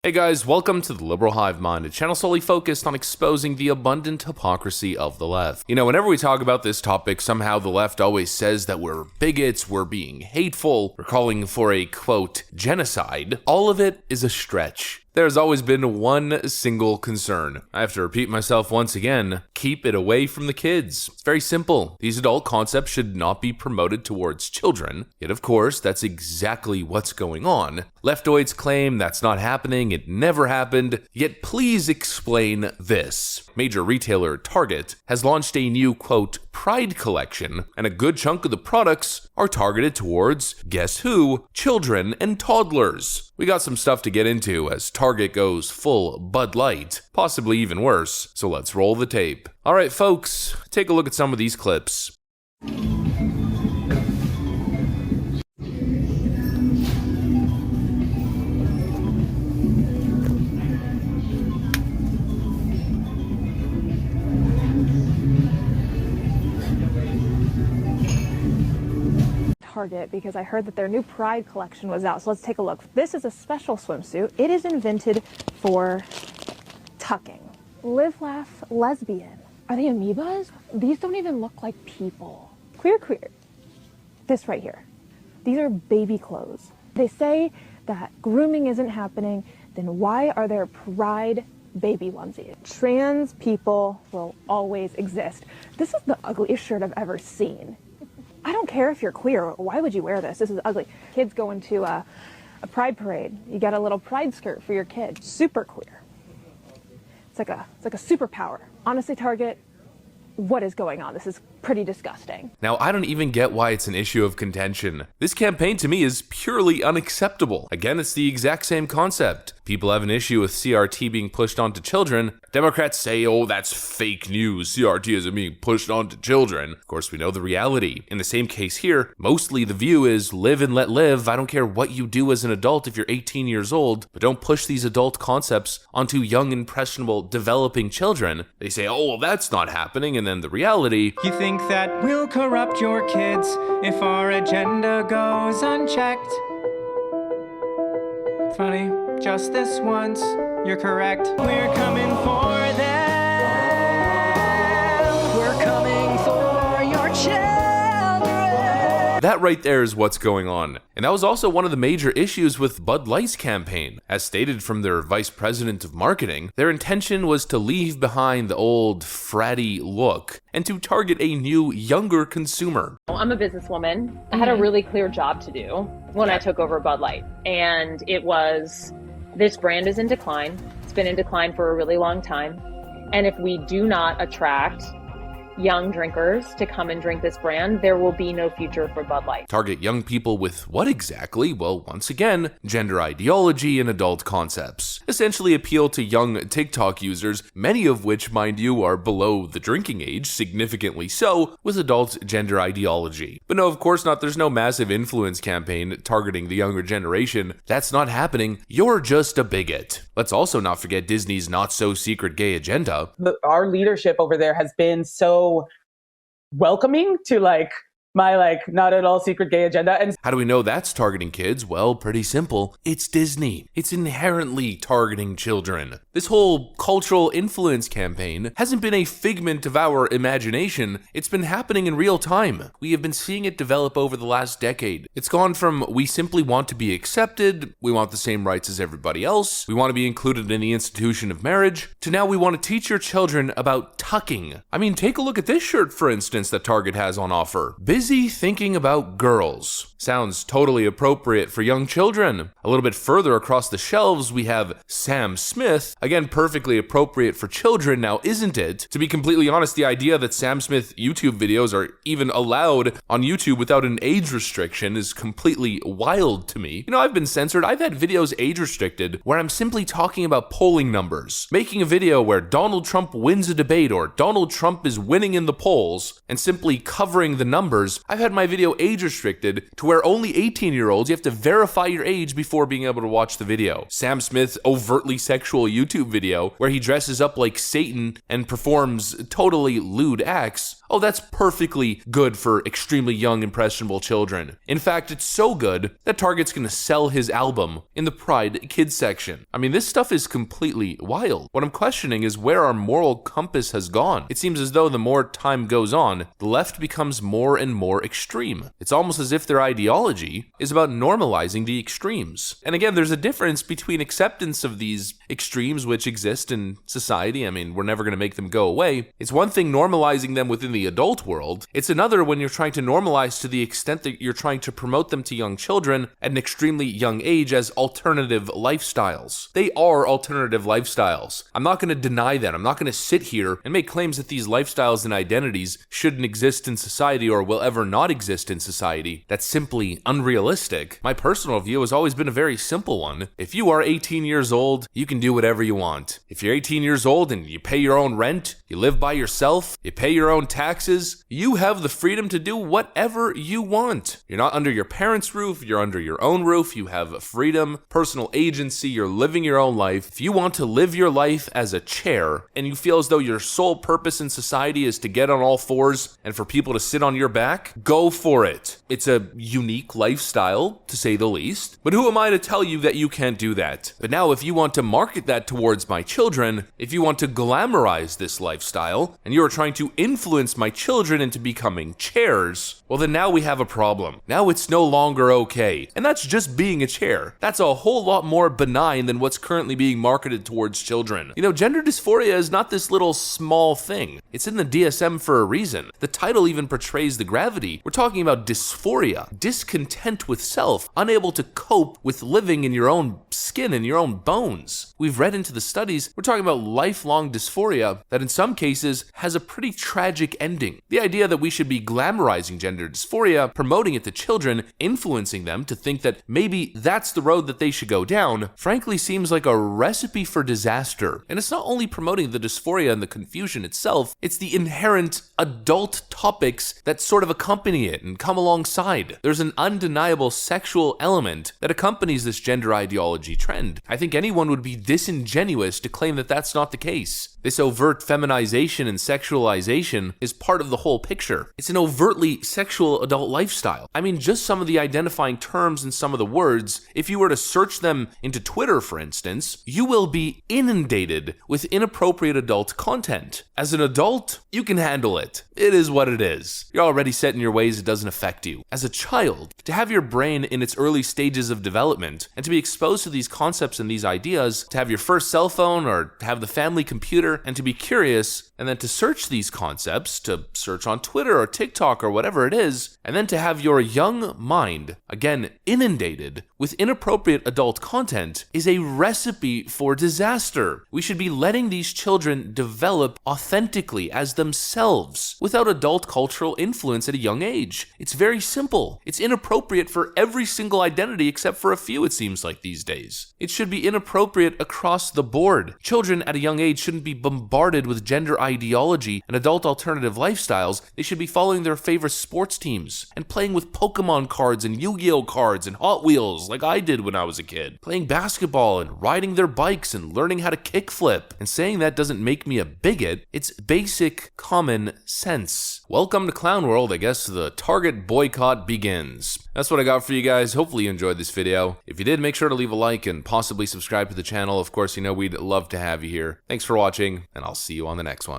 Hey guys, welcome to the Liberal Hive Mind, a channel solely focused on exposing the abundant hypocrisy of the left. You know, whenever we talk about this topic, somehow the left always says that we're bigots, we're being hateful, we're calling for a, quote, genocide. All of it is a stretch. There's always been one single concern. I have to repeat myself once again, keep it away from the kids. It's very simple. These adult concepts should not be promoted towards children. Yet of course, that's exactly what's going on. Leftoids claim that's not happening, it never happened, yet please explain this. Major retailer Target has launched a new, quote, Pride collection, and a good chunk of the products are targeted towards, guess who, children and toddlers. We got some stuff to get into as Target goes full Bud Light, possibly even worse, so let's roll the tape. Alright folks, take a look at some of these clips. Target because I heard that their new Pride collection was out, so let's take a look. This is a special swimsuit. It is invented for tucking. Live, laugh, lesbian. Are they amoebas? These don't even look like people. Queer. This right here. These are baby clothes. They say that grooming isn't happening, then why are there Pride baby onesies? Trans people will always exist. This is the ugliest shirt I've ever seen. I don't care if you're queer. Why would you wear this? This is ugly. Kids going to a pride parade. You got a little pride skirt for your kid. Super queer. It's like a superpower. Honestly, Target, what is going on? This is pretty disgusting. Now, I don't even get why it's an issue of contention. This campaign to me is purely unacceptable. Again, it's the exact same concept. People have an issue with CRT being pushed onto children. Democrats say, oh, that's fake news. CRT isn't being pushed onto children. Of course, we know the reality. In the same case here, mostly the view is live and let live. I don't care what you do as an adult if you're 18 years old, but don't push these adult concepts onto young, impressionable, developing children. They say, oh, well, that's not happening. And then the reality. You think that we'll corrupt your kids if our agenda goes unchecked? Funny, just this once, you're correct. We're coming for them. We're coming for your children. That right there is what's going on. And that was also one of the major issues with Bud Light's campaign. As stated from their vice president of marketing, their intention was to leave behind the old fratty look and to target a new, younger consumer. I'm a businesswoman. I had a really clear job to do when I took over Bud Light. And it was, this brand is in decline. It's been in decline for a really long time. And if we do not attract young drinkers to come and drink this brand, there will be no future for Bud Light. Target young people with what exactly? Well, once again, gender ideology and adult concepts. Essentially appeal to young TikTok users, many of which, mind you, are below the drinking age, significantly so, with adult gender ideology. But no, of course not. There's no massive influence campaign targeting the younger generation. That's not happening. You're just a bigot. Let's also not forget Disney's not-so-secret gay agenda. Our leadership over there has been so welcoming to my not at all secret gay agenda. And how do we know that's targeting kids? Well, pretty simple. It's Disney. It's inherently targeting children. This whole cultural influence campaign hasn't been a figment of our imagination. It's been happening in real time. We have been seeing it develop over the last decade. It's gone from we simply want to be accepted, we want the same rights as everybody else, we want to be included in the institution of marriage, to now we want to teach your children about tucking. I mean, take a look at this shirt, for instance, that Target has on offer. Busy thinking about girls. Sounds totally appropriate for young children. A little bit further across the shelves, we have Sam Smith. Again, perfectly appropriate for children now, isn't it? To be completely honest, the idea that Sam Smith YouTube videos are even allowed on YouTube without an age restriction is completely wild to me. You know, I've been censored. I've had videos age restricted where I'm simply talking about polling numbers. Making a video where Donald Trump wins a debate or Donald Trump is winning in the polls and simply covering the numbers. I've had my video age restricted to where only 18-year-olds, you have to verify your age before being able to watch the video. Sam Smith's overtly sexual YouTube video where he dresses up like Satan and performs totally lewd acts. Oh, that's perfectly good for extremely young, impressionable children. In fact, it's so good that Target's gonna sell his album in the Pride Kids section. I mean, this stuff is completely wild. What I'm questioning is where our moral compass has gone. It seems as though the more time goes on, the left becomes more and more extreme. It's almost as if their ideology is about normalizing the extremes. And again, there's a difference between acceptance of these extremes which exist in society. I mean, we're never gonna make them go away. It's one thing normalizing them within the adult world. It's another when you're trying to normalize to the extent that you're trying to promote them to young children at an extremely young age as alternative lifestyles. They are alternative lifestyles. I'm not going to deny that. I'm not going to sit here and make claims that these lifestyles and identities shouldn't exist in society or will ever not exist in society. That's simply unrealistic. My personal view has always been a very simple one. If you are 18 years old, you can do whatever you want. If you're 18 years old and you pay your own rent, you live by yourself, you pay your own taxes, you have the freedom to do whatever you want. You're not under your parents' roof, you're under your own roof, you have freedom, personal agency, you're living your own life. If you want to live your life as a chair and you feel as though your sole purpose in society is to get on all fours and for people to sit on your back, go for it. It's a unique lifestyle, to say the least, but who am I to tell you that you can't do that? But now if you want to market that towards my children, if you want to glamorize this lifestyle, and you are trying to influence my children into becoming chairs, well then now we have a problem. Now it's no longer okay. And that's just being a chair. That's a whole lot more benign than what's currently being marketed towards children. You know, gender dysphoria is not this little small thing. It's in the DSM for a reason. The title even portrays the gravity. We're talking about dysphoria, discontent with self, unable to cope with living in your own skin and your own bones. We've read into the studies, we're talking about lifelong dysphoria that in some cases has a pretty tragic ending. The idea that we should be glamorizing gender dysphoria, promoting it to children, influencing them to think that maybe that's the road that they should go down, frankly seems like a recipe for disaster. And it's not only promoting the dysphoria and the confusion itself, it's the inherent adult topics that sort of accompany it and come alongside. There's an undeniable sexual element that accompanies this gender ideology trend. I think anyone would be disingenuous to claim that that's not the case. This overt feminization and sexualization is part of the whole picture. It's an overtly sexual adult lifestyle. I mean, just some of the identifying terms and some of the words, if you were to search them into Twitter, for instance, you will be inundated with inappropriate adult content. As an adult, you can handle it. It is what it is. You're already set in your ways, it doesn't affect you. As a child, to have your brain in its early stages of development and to be exposed to these concepts and these ideas, to have your first cell phone or have the family computer and to be curious and then to search these concepts, to search on Twitter or TikTok or whatever it is, and then to have your young mind, again, inundated with inappropriate adult content is a recipe for disaster. We should be letting these children develop authentically as themselves without adult cultural influence at a young age. It's very simple. It's inappropriate for every single identity except for a few, it seems like these days. It should be inappropriate across the board. Children at a young age shouldn't be bombarded with gender ideology and adult alternative lifestyles. They should be following their favorite sports teams and playing with Pokemon cards and Yu-Gi-Oh cards and Hot Wheels like I did when I was a kid. Playing basketball and riding their bikes and learning how to kickflip. And saying that doesn't make me a bigot. It's basic common sense. Welcome to Clown World. I guess the Target boycott begins. That's what I got for you guys. Hopefully you enjoyed this video. If you did, make sure to leave a like and possibly subscribe to the channel. Of course, you know we'd love to have you here. Thanks for watching, and I'll see you on the next one.